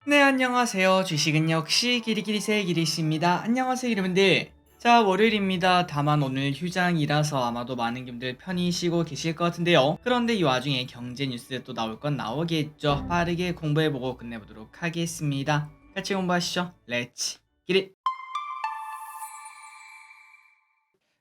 네, 안녕하세요. 주식은 역시 기리기리새 기리씨입니다. 안녕하세요, 여러분들. 자, 월요일입니다. 다만 오늘 휴장이라서 아마도 많은 분들 편히 쉬고 계실 것 같은데요. 그런데 이 와중에 경제 뉴스 또 나올 건 나오겠죠. 빠르게 공부해보고 끝내보도록 하겠습니다. 같이 공부하시죠. 렛츠 기릿!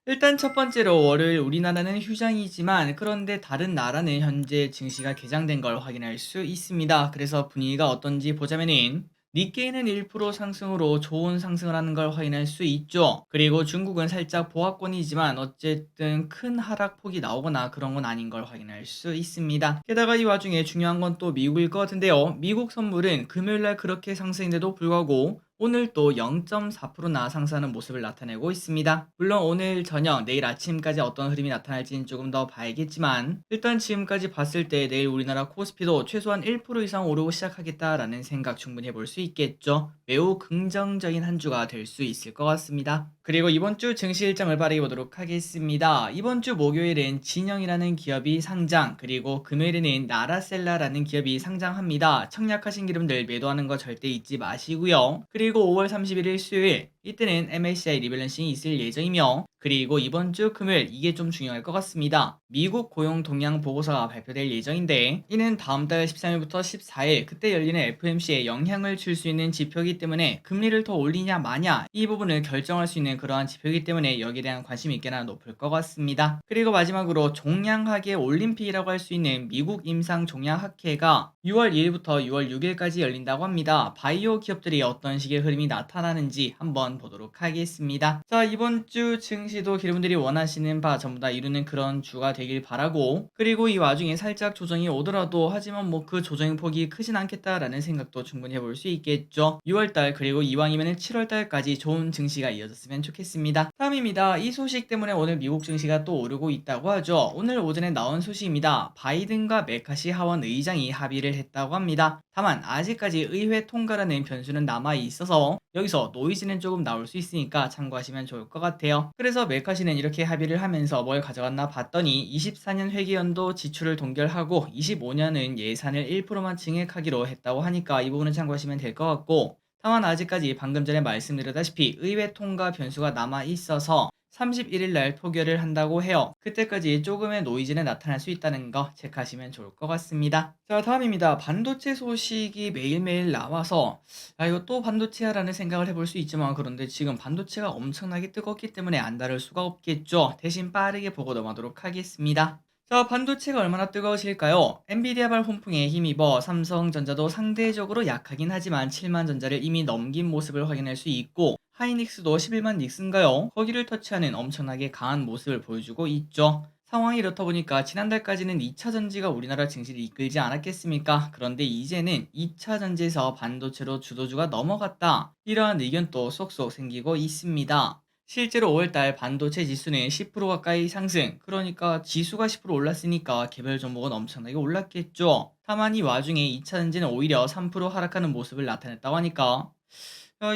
일단 첫 번째로 월요일 우리나라는 휴장이지만 그런데 다른 나라는 현재 증시가 개장된 걸 확인할 수 있습니다. 그래서 분위기가 어떤지 보자면은 니케이는 1% 상승으로 좋은 상승을 하는 걸 확인할 수 있죠. 그리고 중국은 살짝 보합권이지만 어쨌든 큰 하락폭이 나오거나 그런 건 아닌 걸 확인할 수 있습니다. 게다가 이 와중에 중요한 건 또 미국일 것 같은데요. 미국 선물은 금요일날 그렇게 상승인데도 불구하고 오늘 또 0.4%나 상승하는 모습을 나타내고 있습니다. 물론 오늘 저녁, 내일 아침까지 어떤 흐름이 나타날지는 조금 더 봐야겠지만 일단 지금까지 봤을 때 내일 우리나라 코스피도 최소한 1% 이상 오르고 시작하겠다라는 생각 충분히 해볼 수 있겠죠. 매우 긍정적인 한 주가 될 수 있을 것 같습니다. 그리고 이번 주 증시 일정을 빠르게 보도록 하겠습니다. 이번 주 목요일엔 진영이라는 기업이 상장, 그리고 금요일에는 나라셀라라는 기업이 상장합니다. 청약하신 기름들 매도하는 거 절대 잊지 마시고요. 그리고 5월 31일 수요일 이때는 MSCI 리밸런싱이 있을 예정이며, 그리고 이번 주 금요일 이게 좀 중요할 것 같습니다. 미국 고용 동향 보고서가 발표될 예정인데 이는 다음 달 13일부터 14일 그때 열리는 FOMC에 영향을 줄 수 있는 지표이기 때문에 금리를 더 올리냐 마냐 이 부분을 결정할 수 있는 그러한 지표이기 때문에 여기에 대한 관심이 꽤나 높을 것 같습니다. 그리고 마지막으로 종량학의 올림픽이라고 할 수 있는 미국 임상 종량학회가 6월 2일부터 6월 6일까지 열린다고 합니다. 바이오 기업들이 어떤 식의 흐름이 나타나는지 한번 보도록 하겠습니다. 자, 이번 주 증시도 여러분들이 원하시는 바 전부 다 이루는 그런 주가 되길 바라고, 그리고 이 와중에 살짝 조정이 오더라도 하지만 뭐 그 조정의 폭이 크진 않겠다라는 생각도 충분히 해볼 수 있겠죠. 6월달 그리고 이왕이면 7월달까지 좋은 증시가 이어졌으면 좋겠습니다. 다음입니다. 이 소식 때문에 오늘 미국 증시가 또 오르고 있다고 하죠. 오늘 오전에 나온 소식입니다. 바이든과 메카시 하원 의장이 합의를 했다고 합니다. 다만 아직까지 의회 통과라는 변수는 남아 있어서 여기서 노이즈는 조금 나올 수 있으니까 참고하시면 좋을 것 같아요. 그래서 메카시는 이렇게 합의를 하면서 뭘 가져갔나 봤더니 24년 회계연도 지출을 동결하고 25년은 예산을 1%만 증액하기로 했다고 하니까 이 부분은 참고하시면 될 것 같고, 다만 아직까지 방금 전에 말씀드렸다시피 의회 통과 변수가 남아 있어서 31일 날 표결을 한다고 해요. 그때까지 조금의 노이즈는 나타날 수 있다는 거 체크하시면 좋을 것 같습니다. 자, 다음입니다. 반도체 소식이 매일매일 나와서 이거 또 반도체야라는 생각을 해볼 수 있지만 그런데 지금 반도체가 엄청나게 뜨겁기 때문에 안 다룰 수가 없겠죠. 대신 빠르게 보고 넘어가도록 하겠습니다. 자, 반도체가 얼마나 뜨거우실까요? 엔비디아발 훈풍에 힘입어 삼성전자도 상대적으로 약하긴 하지만 7만 전자를 이미 넘긴 모습을 확인할 수 있고, 하이닉스도 11만 닉스인가요? 거기를 터치하는 엄청나게 강한 모습을 보여주고 있죠. 상황이 이렇다 보니까 지난달까지는 2차 전지가 우리나라 증시를 이끌지 않았겠습니까? 그런데 이제는 2차 전지에서 반도체로 주도주가 넘어갔다, 이러한 의견도 쏙쏙 생기고 있습니다. 실제로 5월달 반도체 지수는 10% 가까이 상승, 그러니까 지수가 10% 올랐으니까 개별 종목은 엄청나게 올랐겠죠. 다만 이 와중에 2차 전지는 오히려 3% 하락하는 모습을 나타냈다고 하니까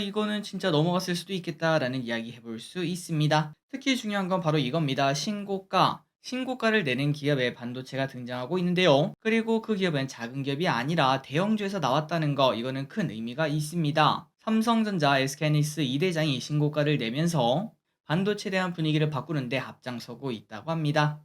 이거는 진짜 넘어갔을 수도 있겠다라는 이야기 해볼 수 있습니다. 특히 중요한 건 바로 이겁니다. 신고가를 내는 기업에 반도체가 등장하고 있는데요. 그리고 그 기업은 작은 기업이 아니라 대형주에서 나왔다는 거, 이거는 큰 의미가 있습니다. 삼성전자, SK하이닉스 2대장이 신고가를 내면서 반도체에 대한 분위기를 바꾸는데 앞장서고 있다고 합니다.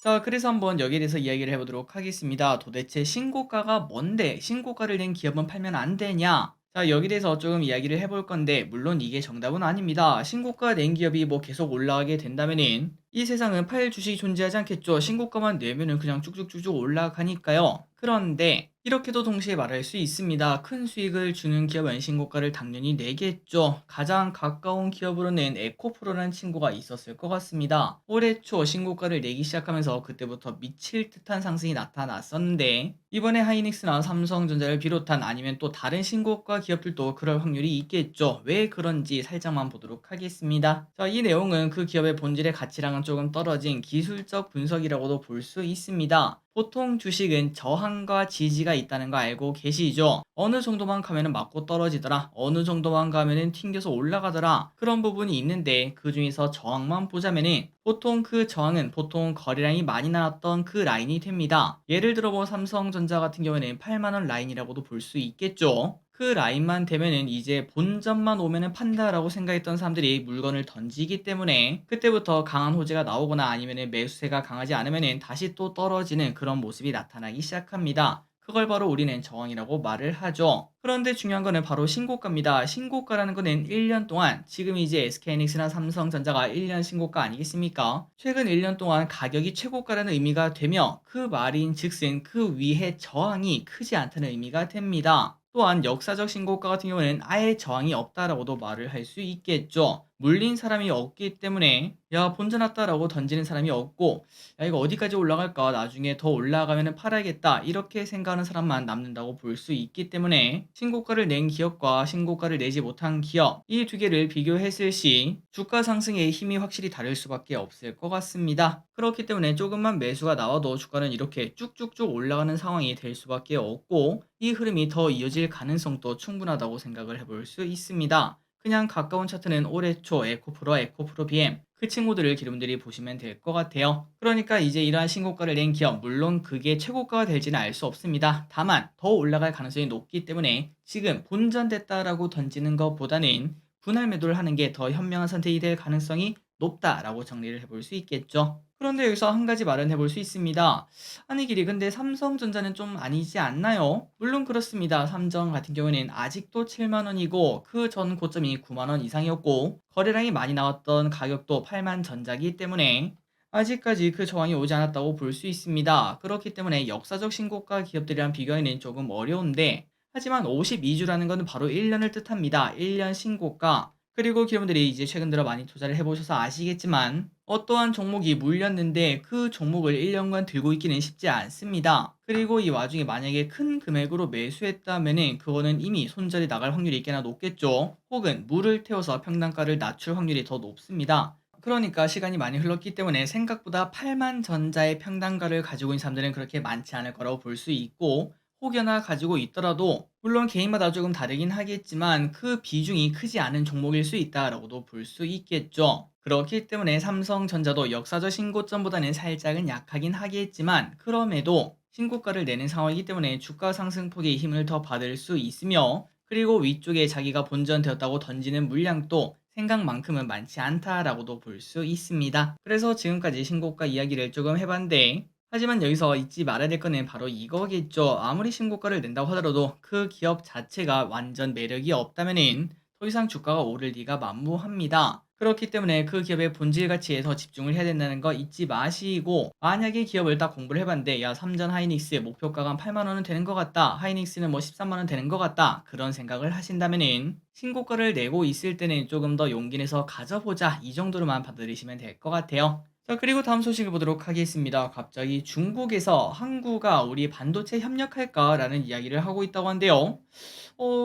자, 그래서 한번 여기에 대해서 이야기를 해보도록 하겠습니다. 도대체 신고가가 뭔데 신고가를 낸 기업은 팔면 안 되냐? 자, 여기에 대해서 조금 이야기를 해볼 건데 물론 이게 정답은 아닙니다. 신고가 낸 기업이 뭐 계속 올라가게 된다면은 이 세상은 팔 주식이 존재하지 않겠죠. 신고가만 내면은 그냥 쭉쭉쭉쭉 올라가니까요. 그런데 이렇게도 동시에 말할 수 있습니다. 큰 수익을 주는 기업은 신고가를 당연히 내겠죠. 가장 가까운 기업으로는 에코프로라는 친구가 있었을 것 같습니다. 올해 초 신고가를 내기 시작하면서 그때부터 미칠 듯한 상승이 나타났었는데 이번에 하이닉스나 삼성전자를 비롯한 아니면 또 다른 신고가 기업들도 그럴 확률이 있겠죠. 왜 그런지 살짝만 보도록 하겠습니다. 자, 이 내용은 그 기업의 본질의 가치랑은 가치랑 조금 떨어진 기술적 분석이라고도 볼 수 있습니다. 보통 주식은 저항과 지지가 있다는 거 알고 계시죠? 어느 정도만 가면은 맞고 떨어지더라. 어느 정도만 가면은 튕겨서 올라가더라. 그런 부분이 있는데 그 중에서 저항만 보자면은 보통 그 저항은 보통 거래량이 많이 나왔던 그 라인이 됩니다. 예를 들어 뭐 삼성전자 같은 경우에는 8만 원 라인이라고도 볼 수 있겠죠. 그 라인만 되면은 이제 본전만 오면은 판다라고 생각했던 사람들이 물건을 던지기 때문에 그때부터 강한 호재가 나오거나 아니면은 매수세가 강하지 않으면은 다시 또 떨어지는 그런 모습이 나타나기 시작합니다. 그걸 바로 우리는 저항이라고 말을 하죠. 그런데 중요한 거는 바로 신고가입니다. 신고가라는 거는 1년 동안 지금 이제 SK하이닉스나 삼성전자가 1년 신고가 아니겠습니까? 최근 1년 동안 가격이 최고가라는 의미가 되며 그 말인 즉슨 그 위에 저항이 크지 않다는 의미가 됩니다. 또한 역사적 신고가 같은 경우에는 아예 저항이 없다라고도 말을 할 수 있겠죠. 물린 사람이 없기 때문에 야 본전 왔다라고 던지는 사람이 없고 야 이거 어디까지 올라갈까 나중에 더 올라가면은 팔아야겠다 이렇게 생각하는 사람만 남는다고 볼 수 있기 때문에 신고가를 낸 기업과 신고가를 내지 못한 기업 이 두 개를 비교했을 시 주가 상승의 힘이 확실히 다를 수밖에 없을 것 같습니다. 그렇기 때문에 조금만 매수가 나와도 주가는 이렇게 쭉쭉쭉 올라가는 상황이 될 수밖에 없고 이 흐름이 더 이어질 가능성도 충분하다고 생각을 해볼 수 있습니다. 그냥 가까운 차트는 올해 초 에코프로, 에코프로 BM 그 친구들을 여러분들이 보시면 될 것 같아요. 그러니까 이제 이러한 신고가를 낸 기업 물론 그게 최고가가 될지는 알 수 없습니다. 다만 더 올라갈 가능성이 높기 때문에 지금 본전됐다라고 던지는 것보다는 분할 매도를 하는 게 더 현명한 선택이 될 가능성이 높다라고 정리를 해볼 수 있겠죠. 그런데 여기서 한 가지 말은 해볼 수 있습니다. 아니 길이 근데 삼성전자는 좀 아니지 않나요? 물론 그렇습니다. 삼성 같은 경우에는 아직도 7만 원이고 그 전 고점이 9만 원 이상이었고 거래량이 많이 나왔던 가격도 8만 전자기 때문에 아직까지 그 저항이 오지 않았다고 볼 수 있습니다. 그렇기 때문에 역사적 신고가 기업들이랑 비교하기는 조금 어려운데 하지만 52주라는 것은 바로 1년을 뜻합니다. 1년 신고가. 그리고 여러분들이 이제 최근 들어 많이 투자를 해보셔서 아시겠지만 어떠한 종목이 물렸는데 그 종목을 1년간 들고 있기는 쉽지 않습니다. 그리고 이 와중에 만약에 큰 금액으로 매수했다면은 그거는 이미 손절이 나갈 확률이 꽤나 높겠죠. 혹은 물을 태워서 평단가를 낮출 확률이 더 높습니다. 그러니까 시간이 많이 흘렀기 때문에 생각보다 8만 전자의 평단가를 가지고 있는 사람들은 그렇게 많지 않을 거라고 볼 수 있고 혹여나 가지고 있더라도 물론 개인마다 조금 다르긴 하겠지만 그 비중이 크지 않은 종목일 수 있다라고도 볼 수 있겠죠. 그렇기 때문에 삼성전자도 역사적 신고점보다는 살짝은 약하긴 하겠지만 그럼에도 신고가를 내는 상황이기 때문에 주가 상승폭의 힘을 더 받을 수 있으며 그리고 위쪽에 자기가 본전되었다고 던지는 물량도 생각만큼은 많지 않다라고도 볼 수 있습니다. 그래서 지금까지 신고가 이야기를 조금 해봤는데 하지만 여기서 잊지 말아야 될 거는 바로 이거겠죠. 아무리 신고가를 낸다고 하더라도 그 기업 자체가 완전 매력이 없다면은 더 이상 주가가 오를 리가 만무합니다. 그렇기 때문에 그 기업의 본질 가치에 더 집중을 해야 된다는 거 잊지 마시고 만약에 기업을 딱 공부를 해봤는데 야 삼전 하이닉스 목표가가 한 8만 원은 되는 것 같다. 하이닉스는 뭐 13만 원 되는 것 같다. 그런 생각을 하신다면은 신고가를 내고 있을 때는 조금 더 용기 내서 가져보자. 이 정도로만 받아들이시면 될 것 같아요. 자, 그리고 다음 소식을 보도록 하겠습니다. 갑자기 중국에서 항구가 우리 반도체 협력할까라는 이야기를 하고 있다고 한데요.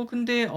근데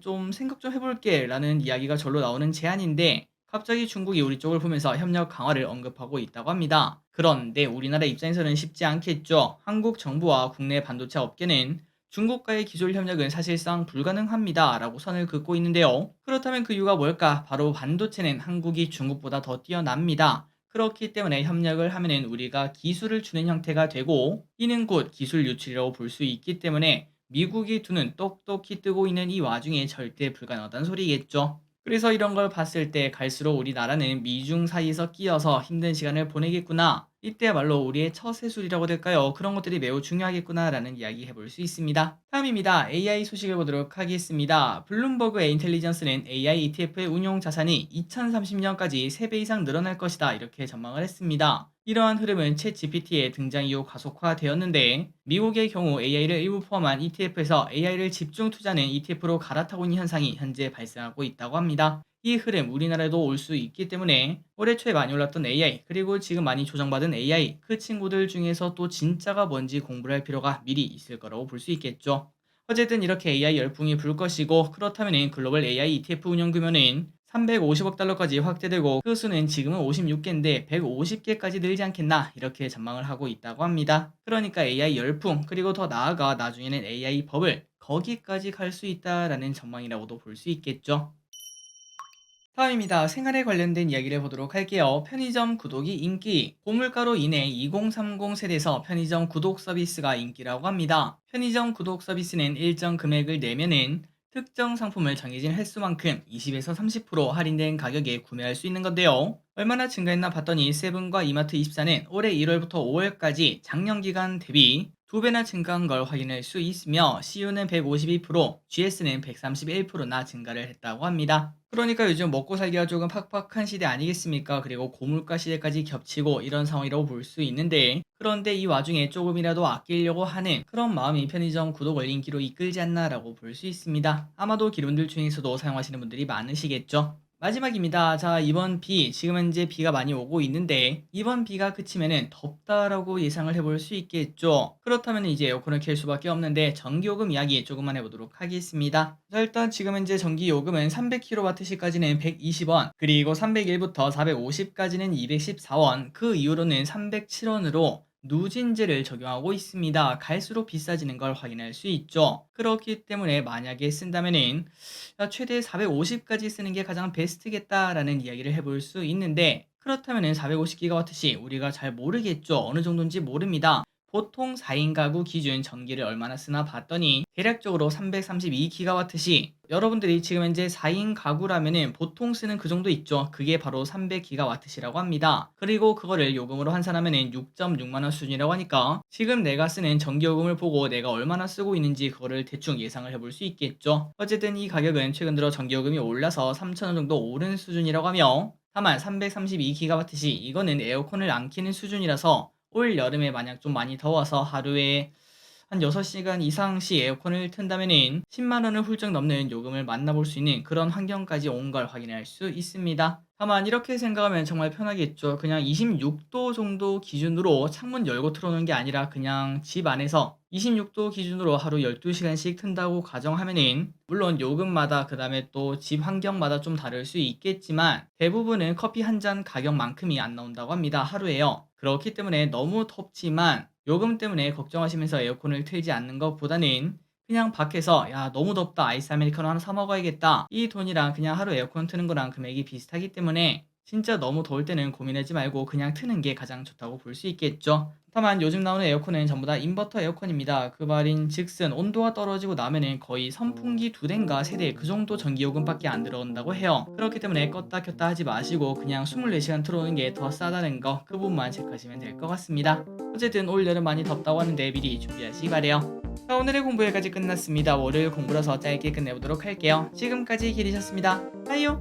좀 생각 좀 해볼게라는 이야기가 절로 나오는 제안인데 갑자기 중국이 우리 쪽을 보면서 협력 강화를 언급하고 있다고 합니다. 그런데 우리나라 입장에서는 쉽지 않겠죠. 한국 정부와 국내 반도체 업계는 중국과의 기술 협력은 사실상 불가능합니다라고 선을 긋고 있는데요. 그렇다면 그 이유가 뭘까? 바로 반도체는 한국이 중국보다 더 뛰어납니다. 그렇기 때문에 협력을 하면은 우리가 기술을 주는 형태가 되고 이는 곧 기술 유출이라고 볼 수 있기 때문에 미국이 두 눈 똑똑히 뜨고 있는 이 와중에 절대 불가능하다는 소리겠죠. 그래서 이런 걸 봤을 때 갈수록 우리나라는 미중 사이에서 끼어서 힘든 시간을 보내겠구나. 이때야말로 우리의 처세술이라고 될까요? 그런 것들이 매우 중요하겠구나라는 이야기 해볼 수 있습니다. 다음입니다. AI 소식을 보도록 하겠습니다. 블룸버그 인텔리전스는 AI ETF의 운용 자산이 2030년까지 3배 이상 늘어날 것이다. 이렇게 전망을 했습니다. 이러한 흐름은 챗 GPT의 등장 이후 가속화되었는데 미국의 경우 AI를 일부 포함한 ETF에서 AI를 집중 투자하는 ETF로 갈아타고 있는 현상이 현재 발생하고 있다고 합니다. 이 흐름 우리나라에도 올 수 있기 때문에 올해 초에 많이 올랐던 AI 그리고 지금 많이 조정받은 AI 그 친구들 중에서 또 진짜가 뭔지 공부를 할 필요가 미리 있을 거라고 볼 수 있겠죠. 어쨌든 이렇게 AI 열풍이 불 것이고 그렇다면 글로벌 AI ETF 운용 규모는 350억 달러까지 확대되고 그 수는 지금은 56개인데 150개까지 늘지 않겠나 이렇게 전망을 하고 있다고 합니다. 그러니까 AI 열풍 그리고 더 나아가 나중에는 AI 버블 거기까지 갈 수 있다라는 전망이라고도 볼 수 있겠죠. 다음입니다. 생활에 관련된 이야기를 보도록 할게요. 편의점 구독이 인기. 고물가로 인해 2030 세대에서 편의점 구독 서비스가 인기라고 합니다. 편의점 구독 서비스는 일정 금액을 내면은 특정 상품을 정해진 횟수만큼 20에서 30% 할인된 가격에 구매할 수 있는 건데요. 얼마나 증가했나 봤더니 세븐과 이마트24는 올해 1월부터 5월까지 작년 기간 대비 2배나 증가한 걸 확인할 수 있으며 CU는 152%, GS는 131%나 증가를 했다고 합니다. 그러니까 요즘 먹고 살기가 조금 팍팍한 시대 아니겠습니까? 그리고 고물가 시대까지 겹치고 이런 상황이라고 볼 수 있는데 그런데 이 와중에 조금이라도 아끼려고 하는 그런 마음이 편의점 구독을 인기로 이끌지 않나라고 볼 수 있습니다. 아마도 기론들 중에서도 사용하시는 분들이 많으시겠죠. 마지막입니다. 자, 이번 비, 지금 현재 비가 많이 오고 있는데 이번 비가 그치면은 덥다라고 예상을 해볼 수 있겠죠. 그렇다면 이제 에어컨을 켤 수밖에 없는데 전기요금 이야기 조금만 해보도록 하겠습니다. 자, 일단 지금 현재 전기요금은 300kWh까지는 120원, 그리고 301부터 450까지는 214원, 그 이후로는 307원으로 누진제를 적용하고 있습니다. 갈수록 비싸지는 걸 확인할 수 있죠. 그렇기 때문에 만약에 쓴다면은 최대 450까지 쓰는 게 가장 베스트겠다라는 이야기를 해볼 수 있는데 그렇다면은 450GWh 우리가 잘 모르겠죠. 어느 정도인지 모릅니다. 보통 4인 가구 기준 전기를 얼마나 쓰나 봤더니 대략적으로 332GWh, 여러분들이 지금 현재 4인 가구라면은 보통 쓰는 그 정도 있죠. 그게 바로 300GWh라고 합니다. 그리고 그거를 요금으로 환산하면은 6.6만원 수준이라고 하니까 지금 내가 쓰는 전기요금을 보고 내가 얼마나 쓰고 있는지 그거를 대충 예상을 해볼 수 있겠죠. 어쨌든 이 가격은 최근 들어 전기요금이 올라서 3,000원 정도 오른 수준이라고 하며 다만 332GWh 이거는 에어컨을 안 켜는 수준이라서 올 여름에 만약 좀 많이 더워서 하루에 한 6시간 이상씩 에어컨을 튼다면은 10만 원을 훌쩍 넘는 요금을 만나볼 수 있는 그런 환경까지 온 걸 확인할 수 있습니다. 다만 이렇게 생각하면 정말 편하겠죠. 그냥 26도 정도 기준으로 창문 열고 틀어놓는 게 아니라 그냥 집 안에서 26도 기준으로 하루 12시간씩 튼다고 가정하면은 물론 요금마다 그 다음에 또 집 환경마다 좀 다를 수 있겠지만 대부분은 커피 한 잔 가격만큼이 안 나온다고 합니다. 하루에요. 그렇기 때문에 너무 덥지만 요금 때문에 걱정하시면서 에어컨을 틀지 않는 것보다는 그냥 밖에서 야 너무 덥다 아이스 아메리카노 하나 사 먹어야겠다 이 돈이랑 그냥 하루 에어컨 트는 거랑 금액이 비슷하기 때문에 진짜 너무 더울 때는 고민하지 말고 그냥 트는 게 가장 좋다고 볼 수 있겠죠. 다만 요즘 나오는 에어컨은 전부 다 인버터 에어컨입니다. 그 말인 즉슨 온도가 떨어지고 나면은 거의 선풍기 2대인가 3대 그 정도 전기요금밖에 안 들어온다고 해요. 그렇기 때문에 껐다 켰다 하지 마시고 그냥 24시간 틀어오는 게 더 싸다는 거 그 부분만 체크하시면 될 것 같습니다. 어쨌든 올 여름 많이 덥다고 하는데 미리 준비하시기 바래요. 자, 오늘의 공부 여기까지 끝났습니다. 월요일 공부라서 짧게 끝내보도록 할게요. 지금까지 길이셨습니다. 빠이요.